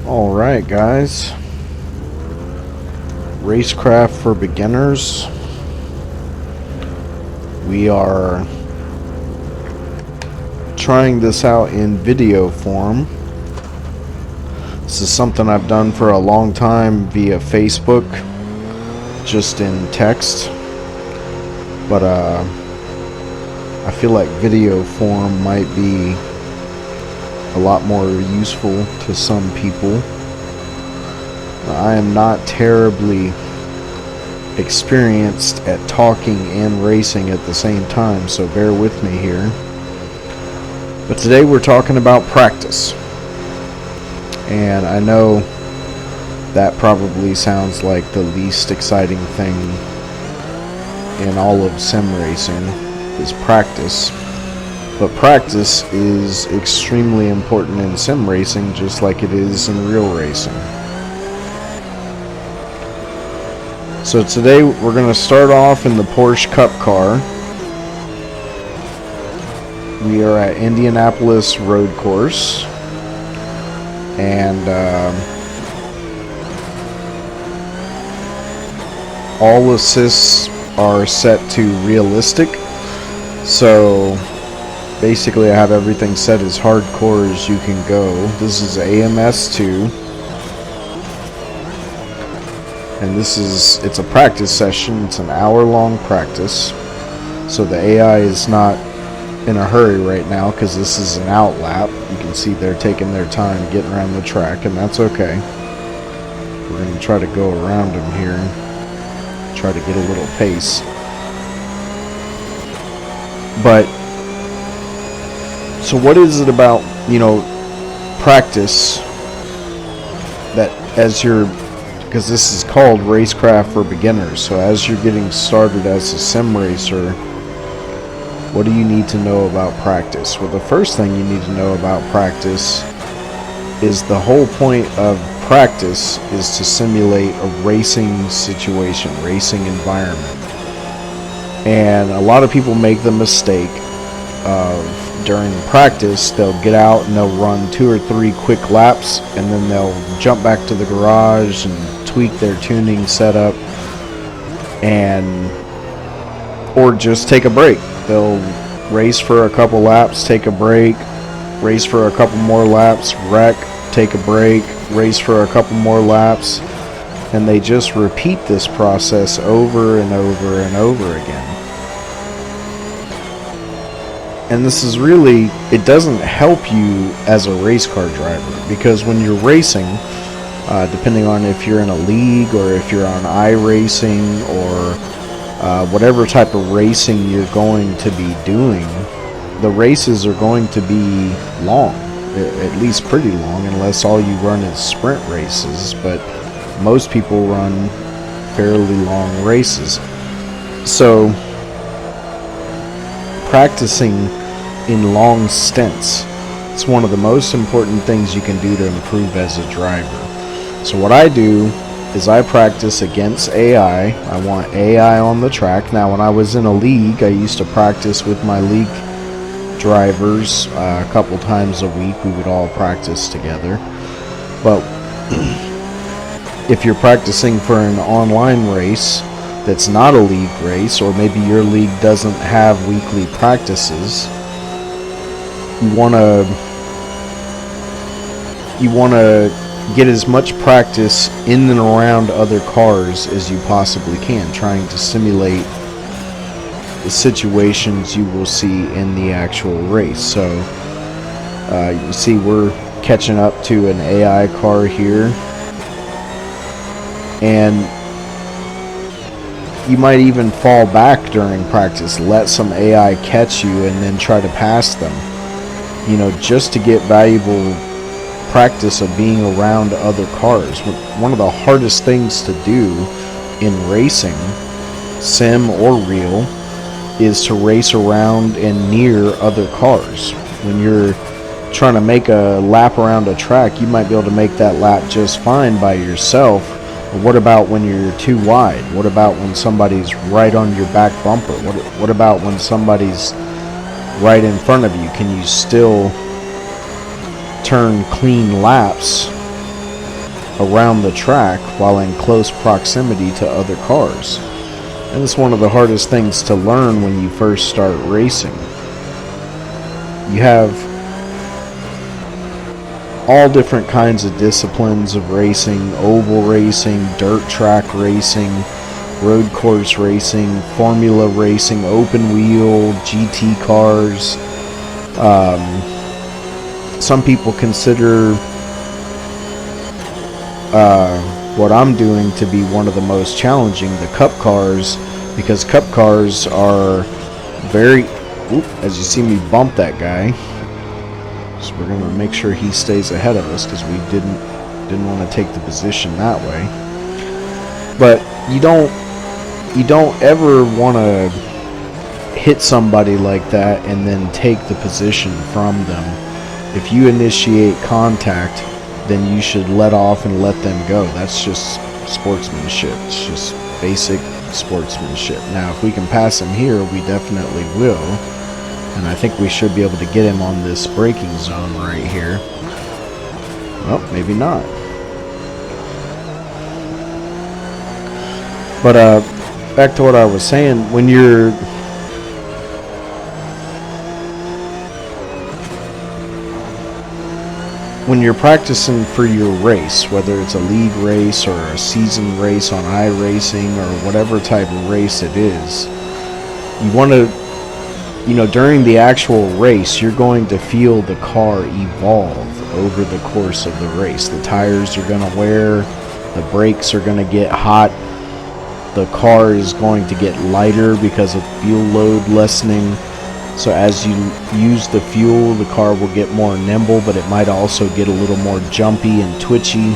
Alright guys, Racecraft for beginners. We are trying this out in video form. This is something I've done for a long time via Facebook, just in text, but I feel like video form might be a lot more useful to some people. I am not terribly experienced at talking and racing at the same time, so bear with me here. But today we're talking about practice. And I know that probably sounds like the least exciting thing in all of sim racing is practice. But practice is extremely important in sim racing, just like it is in real racing. So today we're going to start off in the Porsche Cup car. We are at Indianapolis Road Course. And all assists are set to realistic. So basically I have everything set as hardcore as you can go. This is AMS2. And it's a practice session. It's an hour-long practice. So the AI is not in a hurry right now because this is an out lap. You can see they're taking their time getting around the track, and that's okay. We're going to try to go around them here and try to get a little pace. But so what is it about, practice that as you're, because this is called Racecraft for beginners, so as you're getting started as a sim racer, what do you need to know about practice? Well, the first thing you need to know about practice is the whole point of practice is to simulate a racing situation, racing environment. And a lot of people make the mistake of during practice, they'll get out and they'll run 2 or 3 quick laps, and then they'll jump back to the garage and tweak their tuning setup, or just take a break. They'll race for a couple laps, take a break, race for a couple more laps, wreck, take a break, race for a couple more laps, and they just repeat this process over and over and over again. And this is really, it doesn't help you as a race car driver, because when you're racing, depending on if you're in a league or if you're on iRacing or whatever type of racing you're going to be doing, the races are going to be long, at least pretty long, unless all you run is sprint races, but most people run fairly long races. So practicing in long stints, it's one of the most important things you can do to improve as a driver. So what I do is I practice against AI. I want AI on the track. Now, when I was in a league, I used to practice with my league drivers a couple times a week. We would all practice together. But if you're practicing for an online race that's not a league race, or maybe your league doesn't have weekly practices, you want to get as much practice in and around other cars as you possibly can, trying to simulate the situations you will see in the actual race. So you see we're catching up to an AI car here, and you might even fall back during practice, let some AI catch you, and then try to pass them, just to get valuable practice of being around other cars. One of the hardest things to do in racing, sim or real, is to race around and near other cars. When you're trying to make a lap around a track, you might be able to make that lap just fine by yourself. But what about when you're too wide? What about when somebody's right on your back bumper? What about when somebody's right in front of you? Can you still turn clean laps around the track while in close proximity to other cars. And it's one of the hardest things to learn when you first start racing. You have all different kinds of disciplines of racing: oval racing, dirt track racing, road course racing, formula racing, open wheel, GT cars. Some people consider what I'm doing to be one of the most challenging, the cup cars, because cup cars are very, as you see me bump that guy, so we're going to make sure he stays ahead of us because we didn't want to take the position that way. But you don't ever want to hit somebody like that and then take the position from them. If you initiate contact, then you should let off and let them go. That's just sportsmanship. It's just basic sportsmanship. Now, if we can pass him here, we definitely will. And I think we should be able to get him on this braking zone right here. Well, maybe not. But back to what I was saying, when you're practicing for your race, whether it's a league race or a season race on iRacing or whatever type of race it is, you want to, during the actual race, you're going to feel the car evolve over the course of the race. The tires are going to wear, the brakes are going to get hot, the car is going to get lighter because of fuel load lessening. So as you use the fuel, the car will get more nimble, but it might also get a little more jumpy and twitchy.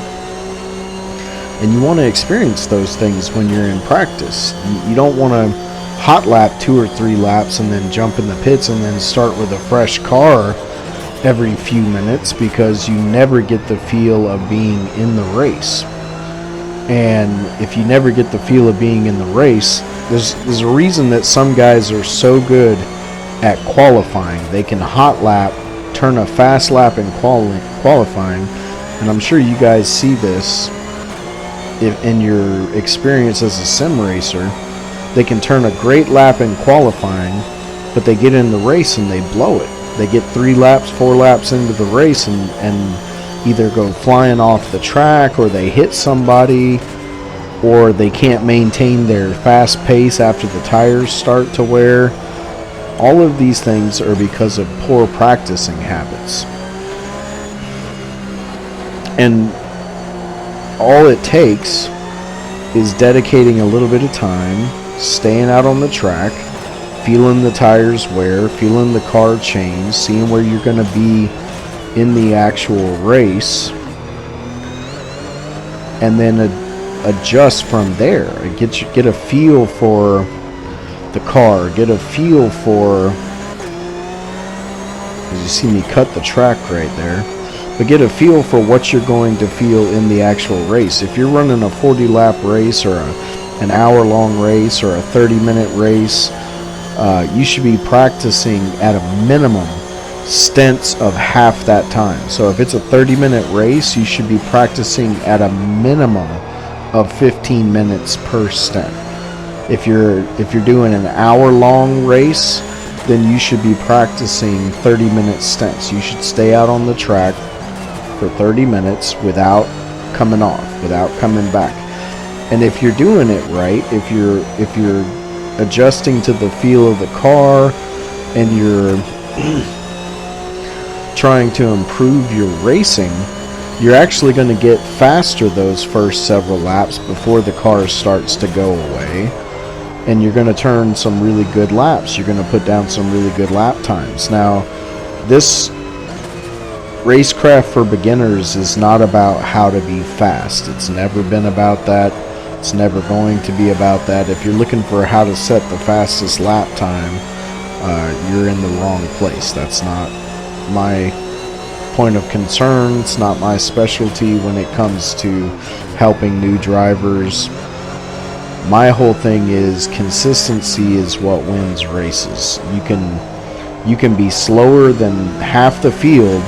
And you want to experience those things when you're in practice. You don't want to hot lap 2 or 3 laps and then jump in the pits and then start with a fresh car every few minutes, because you never get the feel of being in the race. And if you never get the feel of being in the race, there's a reason that some guys are so good at qualifying. They can hot lap, turn a fast lap in qualifying, and I'm sure you guys see this in your experience as a sim racer. They can turn a great lap in qualifying, but they get in the race and they blow it. They get 3 laps, 4 laps into the race and either go flying off the track, or they hit somebody, or they can't maintain their fast pace after the tires start to wear. All of these things are because of poor practicing habits. And all it takes is dedicating a little bit of time, staying out on the track, feeling the tires wear, feeling the car change, seeing where you're going to be in the actual race, and then adjust from there. Get a feel for the car, get a feel for, as you see me cut the track right there, but get a feel for what you're going to feel in the actual race. If you're running a 40 lap race or an hour long race or a 30-minute race, you should be practicing at a minimum stints of half that time. So if it's a 30-minute race, you should be practicing at a minimum of 15 minutes per stint. If you're doing an hour-long race, then you should be practicing 30-minute stints. You should stay out on the track for 30 minutes without coming off, without coming back. And if you're doing it right, if you're adjusting to the feel of the car, and you're trying to improve your racing, you're actually going to get faster those first several laps before the car starts to go away. And you're going to turn some really good laps. You're going to put down some really good lap times. Now, this Racecraft for beginners is not about how to be fast. It's never been about that. It's never going to be about that. If you're looking for how to set the fastest lap time, you're in the wrong place. That's not my point of concern. It's not my specialty when it comes to helping new drivers. My whole thing is consistency is what wins races. You can be slower than half the field,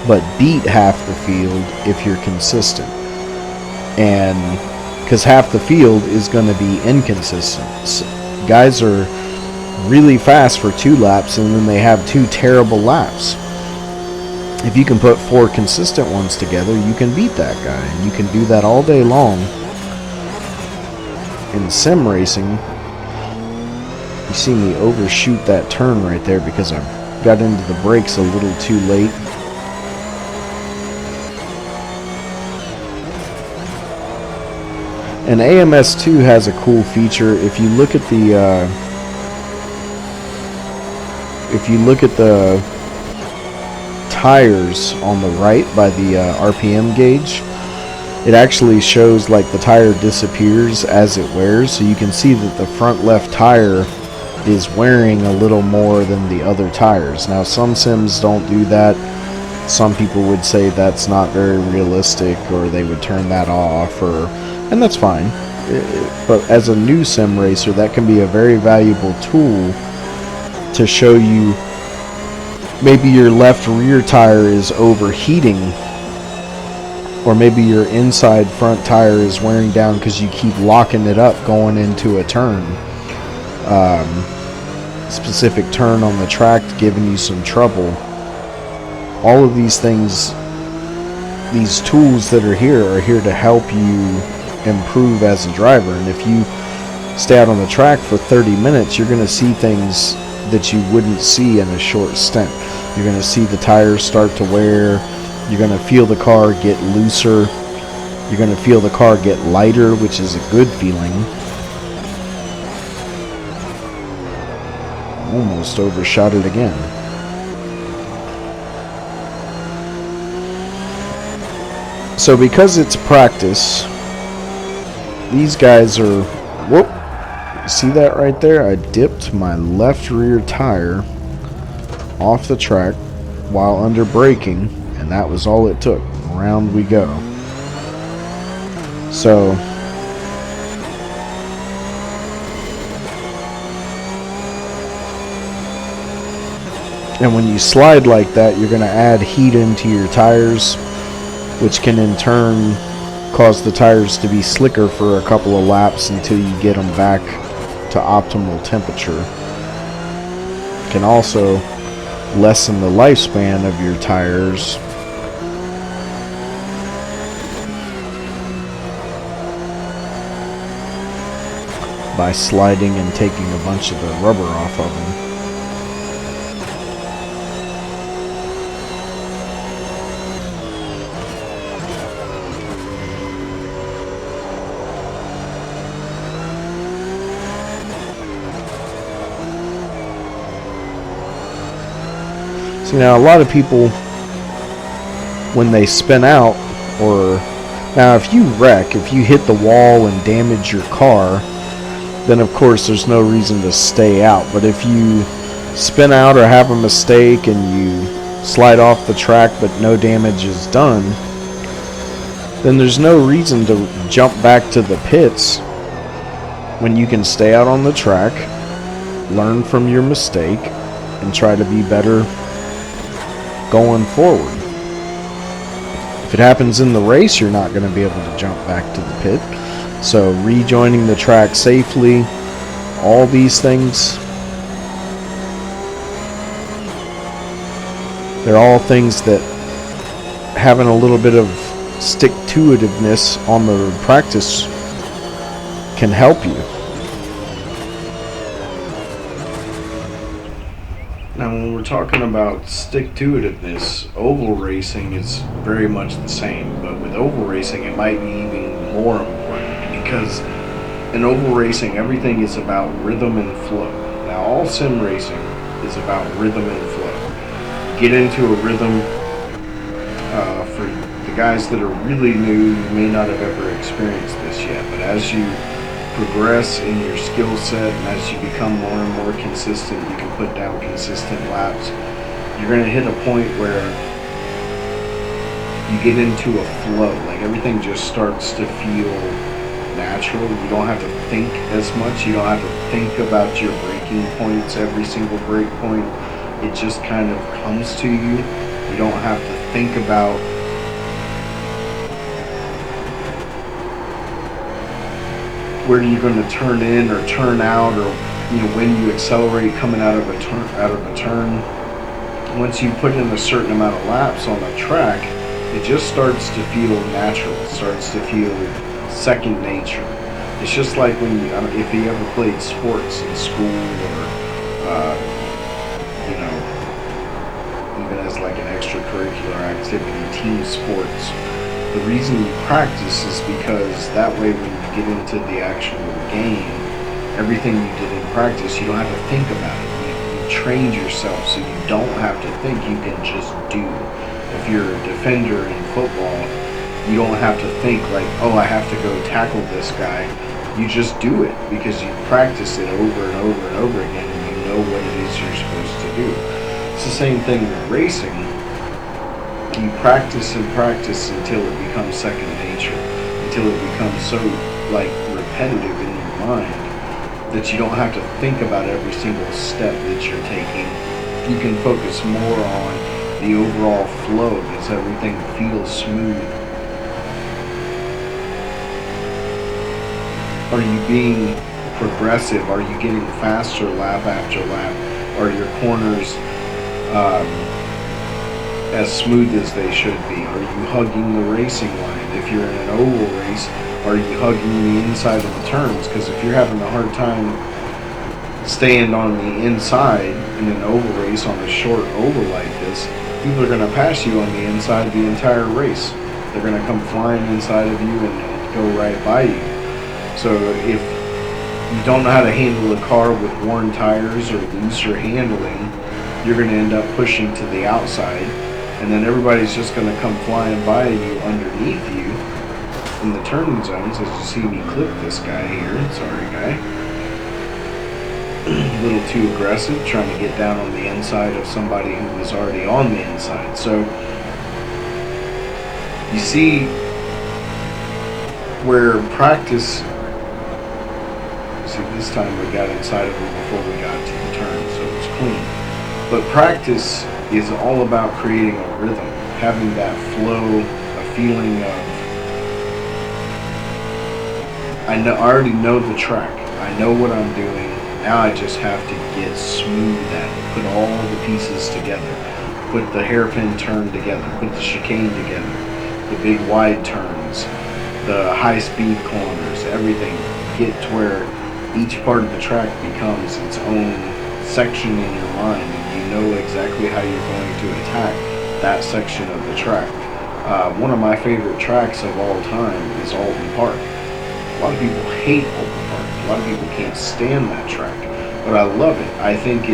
but beat half the field if you're consistent. and because half the field is going to be inconsistent. So guys are really fast for 2 laps, and then they have 2 terrible laps. If you can put 4 consistent ones together, you can beat that guy, and you can do that all day long. In sim racing, you see me overshoot that turn right there because I got into the brakes a little too late. And AMS2 has a cool feature. If you look at the tires on the right by the RPM gauge, it actually shows like the tire disappears as it wears, so you can see that the front left tire is wearing a little more than the other tires. Now some sims don't do that. Some people would say that's not very realistic, or they would turn that off, and that's fine. But as a new sim racer, that can be a very valuable tool to show you maybe your left rear tire is overheating, or maybe your inside front tire is wearing down because you keep locking it up going into a turn. Specific turn on the track giving you some trouble. All of these things, these tools that are here to help you improve as a driver. And if you stay out on the track for 30 minutes, you're going to see things that you wouldn't see in a short stint. You're going to see the tires start to wear. You're going to feel the car get looser. You're going to feel the car get lighter, which is a good feeling. Almost overshot it again. So because it's practice, these guys are, whoop, see that right there? I dipped my left rear tire off the track while under braking, and that was all it took. Around we go. So and when you slide like that, you're going to add heat into your tires, which can in turn cause the tires to be slicker for a couple of laps until you get them back to optimal temperature. It can also lessen the lifespan of your tires by sliding and taking a bunch of the rubber off of them. See, now a lot of people, when they spin out, or now if you wreck, if you hit the wall and damage your car, then of course there's no reason to stay out. But if you spin out or have a mistake and you slide off the track but no damage is done, then there's no reason to jump back to the pits when you can stay out on the track, learn from your mistake, and try to be better going forward. If it happens in the race, you're not going to be able to jump back to the pit. So rejoining the track safely, all these things, they're all things that having a little bit of stick-to-itiveness on the practice can help you. Now, when we're talking about stick-to-itiveness, oval racing is very much the same, but with oval racing, it might be even more important, because in oval racing, everything is about rhythm and flow. Now, all sim racing is about rhythm and flow. Get into a rhythm. For the guys that are really new, you may not have ever experienced this yet, but as you progress in your skill set and as you become more and more consistent, you can put down consistent laps. You're going to hit a point where you get into a flow. Like everything just starts to feel natural. You don't have to think as much. You don't have to think about your braking points, every single brake point. It just kind of comes to you. You don't have to think about where you're going to turn in or turn out, or when you accelerate coming out of a turn. Once you put in a certain amount of laps on a track, it just starts to feel natural. It starts to feel second nature. It's just like when if you ever played sports in school, or even as like an extracurricular activity, team sports. The reason you practice is because that way when you get into the actual game, everything you did in practice, you don't have to think about it. You trained yourself so you don't have to think, you can just do. If you're a defender in football, you don't have to think like, oh, I have to go tackle this guy. You just do it because you practice it over and over and over again, and you know what it is you're supposed to do. It's the same thing with racing. You practice and practice until it becomes second nature, until it becomes so like repetitive in your mind that you don't have to think about every single step that you're taking. You can focus more on the overall flow because everything feels smooth. Are you being progressive? Are you getting faster lap after lap? Are your corners as smooth as they should be? Are you hugging the racing line? If you're in an oval race, are you hugging the inside of the turns? Because if you're having a hard time staying on the inside in an oval race, on a short oval like this, people are going to pass you on the inside the entire race. They're going to come flying inside of you and go right by you. So if you don't know how to handle a car with worn tires or looser handling, you're going to end up pushing to the outside, and then everybody's just going to come flying by you underneath you in the turning zones. As you see me clip this guy here, sorry guy, a little too aggressive, trying to get down on the inside of somebody who was already on the inside. So you see where practice, see this time we got inside of him before we got to the turn, so it was clean. But practice is all about creating a rhythm, having that flow, a feeling of, I already know the track, I know what I'm doing, now I just have to get smooth at it, put all the pieces together, put the hairpin turn together, put the chicane together, the big wide turns, the high speed corners, everything, get to where each part of the track becomes its own section in your mind, and you know exactly how you're going to attack that section of the track. One of my favorite tracks of all time is Alton Park. A lot of people hate Alton Park. A lot of people can't stand that track, but I love it. I think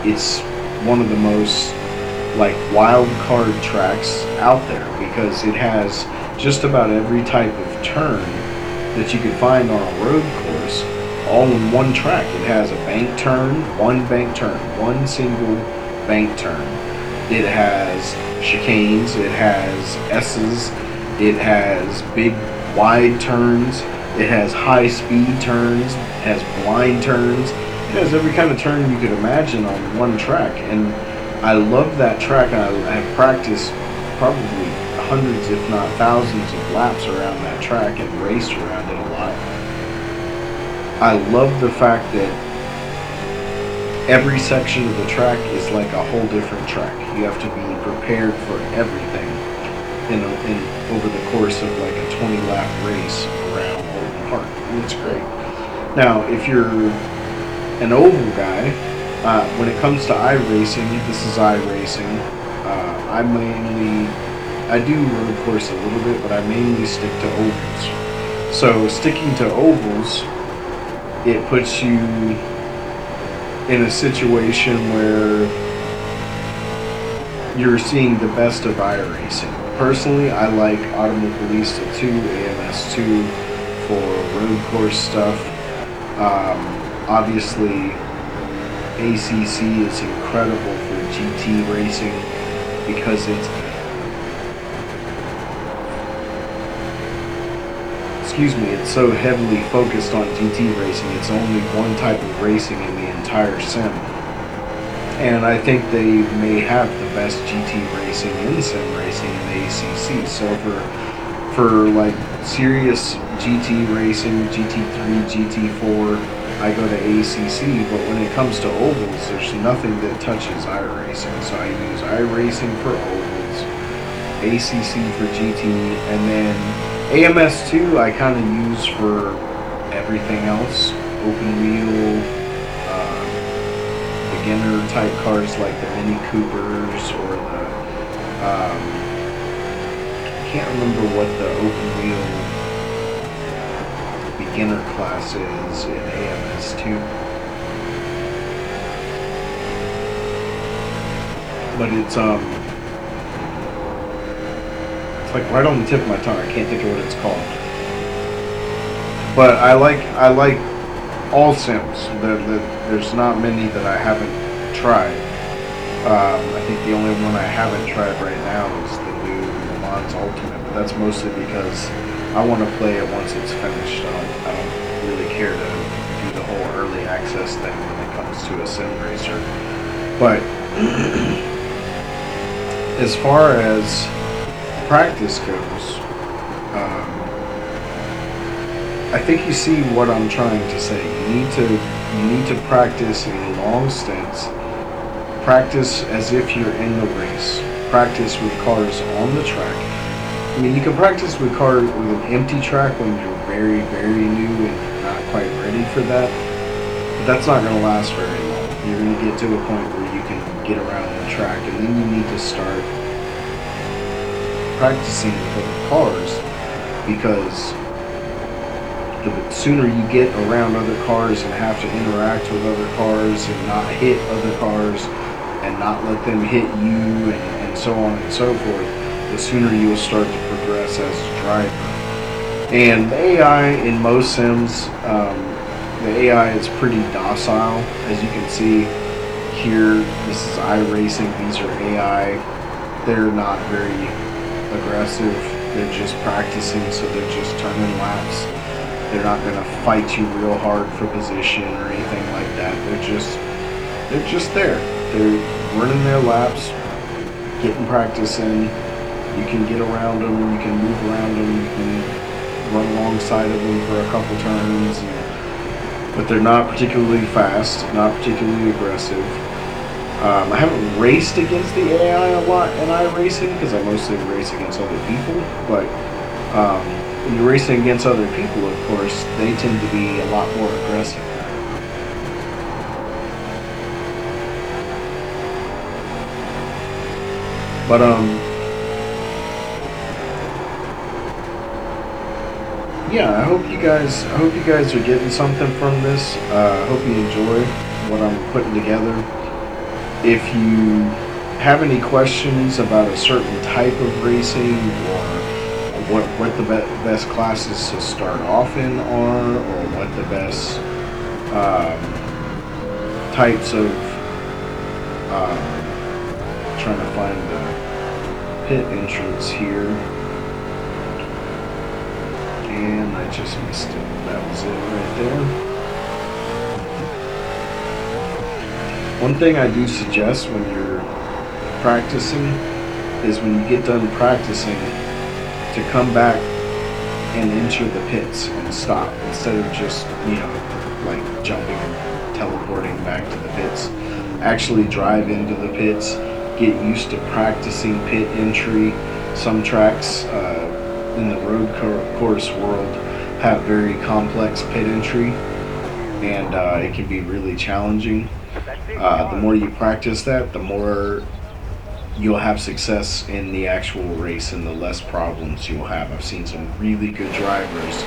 it's one of the most like wild card tracks out there because it has just about every type of turn that you could find on a road course, all in one track. It has a bank turn, one single bank turn. It has chicanes, it has S's, it has big wide turns, it has high speed turns, it has blind turns, it has every kind of turn you could imagine on one track. And I love that track, and I have practiced probably hundreds if not thousands of laps around that track and raced around it a lot. I love the fact that every section of the track is like a whole different track. You have to be prepared for everything in over the course of like a 20-lap race around Alton Park, and it's great. Now, if you're an oval guy, when it comes to iRacing, this is iRacing. I do road course a little bit, but I mainly stick to ovals. So sticking to ovals, it puts you in a situation where you're seeing the best of iRacing. Personally, I like Automobilista 2, AMS2 for road course stuff. Obviously, ACC is incredible for GT racing because it's so heavily focused on GT racing. It's only one type of racing in the entire sim. And I think they may have the best GT racing in sim racing in the ACC. So for like serious GT racing, GT3, GT4, I go to ACC. But when it comes to ovals, there's nothing that touches iRacing. So I use iRacing for ovals, ACC for GT, and then AMS2 I kind of use for everything else. Open wheel, beginner type cars like the Mini Coopers or the can't remember what the open wheel beginner class is in AMS2. But it's like right on the tip of my tongue. I can't think of what it's called. But I like all sims. There's not many that I haven't tried. I think the only one I haven't tried right now is the new Le Mans Ultimate, but that's mostly because I want to play it once it's finished. I don't really care to do the whole early access thing when it comes to a sim racer. But as far as practice goes, I think you see what I'm trying to say. You need to practice in long stints. Practice as if you're in the race. Practice with cars on the track. I mean, you can practice with cars with an empty track when you're very, very new and not quite ready for that. But that's not going to last very long. You're going to get to a point where you can get around the track, and then you need to start practicing with other cars, because the sooner you get around other cars and have to interact with other cars and not hit other cars and not let them hit you and so on and so forth, the sooner you will start to progress as a driver. And the AI in most sims, the AI is pretty docile. As you can see here, this is iRacing, these are AI. They're not very aggressive, they're just practicing, so they're just turning laps. They're not going to fight you real hard for position or anything like that. They're just there. They're running their laps, getting practice in. You can get around them, you can move around them, you can run alongside of them for a couple turns. But they're not particularly fast, not particularly aggressive. I haven't raced against the AI a lot in iRacing because I mostly race against other people, but when you're racing against other people, of course, they tend to be a lot more aggressive. But yeah, I hope you guys are getting something from this. I hope you enjoy what I'm putting together. If you have any questions about a certain type of racing, or what the best classes to start off in are, or what the best types of trying to find the pit entrance here, and I just missed it. That was it right there. One thing I do suggest when you're practicing is when you get done practicing to come back and enter the pits and stop, instead of just, like jumping and teleporting back to the pits. Actually drive into the pits, get used to practicing pit entry. Some tracks in the road course world have very complex pit entry, and it can be really challenging. The more you practice that, the more you'll have success in the actual race and the less problems you'll have. I've seen some really good drivers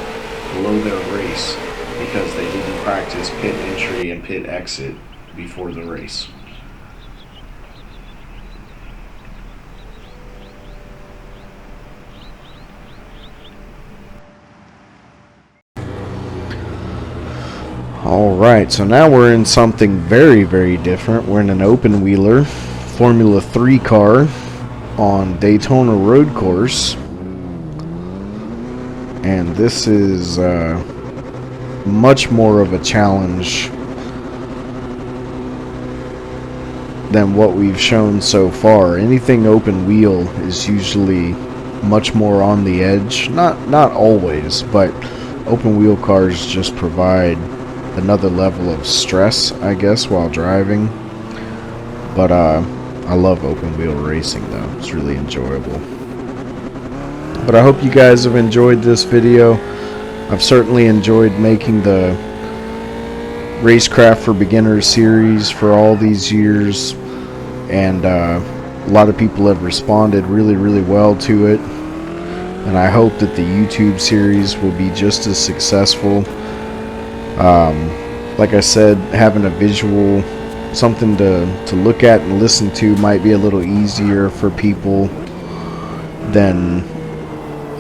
blow their race because they didn't practice pit entry and pit exit before the race. Alright, so now we're in something very, very different. We're in an open wheeler Formula 3 car on Daytona road course, and this is much more of a challenge than what we've shown so far. Anything open wheel is usually much more on the edge. Not always, but open wheel cars just provide another level of stress, I guess, while driving. But I love open wheel racing though. It's really enjoyable. But I hope you guys have enjoyed this video. I've certainly enjoyed making the Racecraft for Beginners series for all these years, and a lot of people have responded really well to it, and I hope that the YouTube series will be just as successful. Like I said, having a visual, something to look at and listen to might be a little easier for people than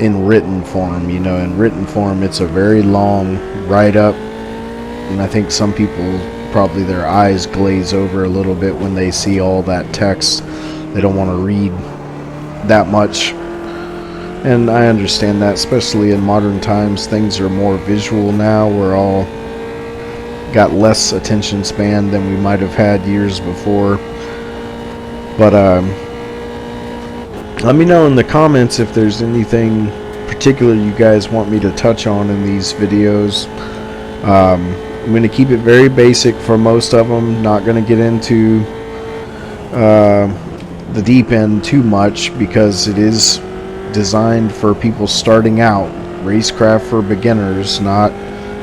in written form. You know, in written form it's a very long write-up, and I think some people, probably their eyes glaze over a little bit when they see all that text. They don't want to read that much, and I understand that, especially in modern times. Things are more visual now. We're all got less attention span than we might have had years before. But let me know in the comments if there's anything particular you guys want me to touch on in these videos. I'm going to keep it very basic for most of them, not going to get into the deep end too much, because it is designed for people starting out. Racecraft for Beginners, not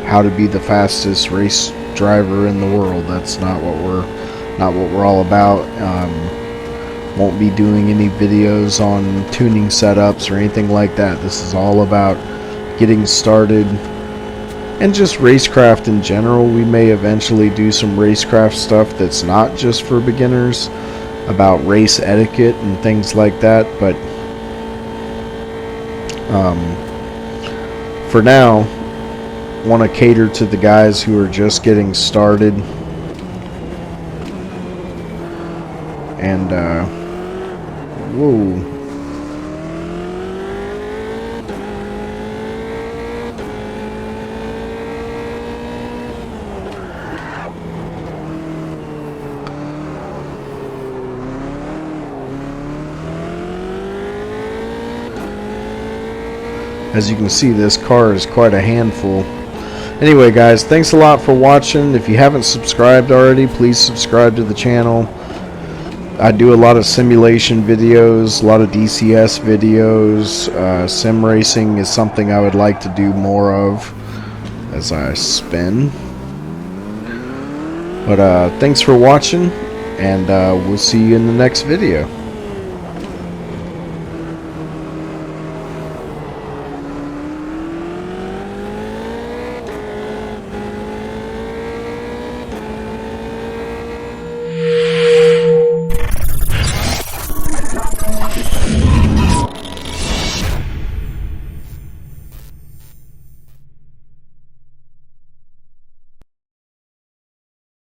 how to be the fastest race driver in the world. That's not what we're all about. Won't be doing any videos on tuning setups or anything like that. This is all about getting started, and just Racecraft in general. We may eventually do some Racecraft stuff that's not just for beginners, about race etiquette and things like that, but for now, want to cater to the guys who are just getting started. And whoa, as you can see, this car is quite a handful. Anyway guys, thanks a lot for watching. If you haven't subscribed already, please subscribe to the channel. I do a lot of simulation videos, a lot of DCS videos. Sim racing is something I would like to do more of as I spin. But thanks for watching, and we'll see you in the next video.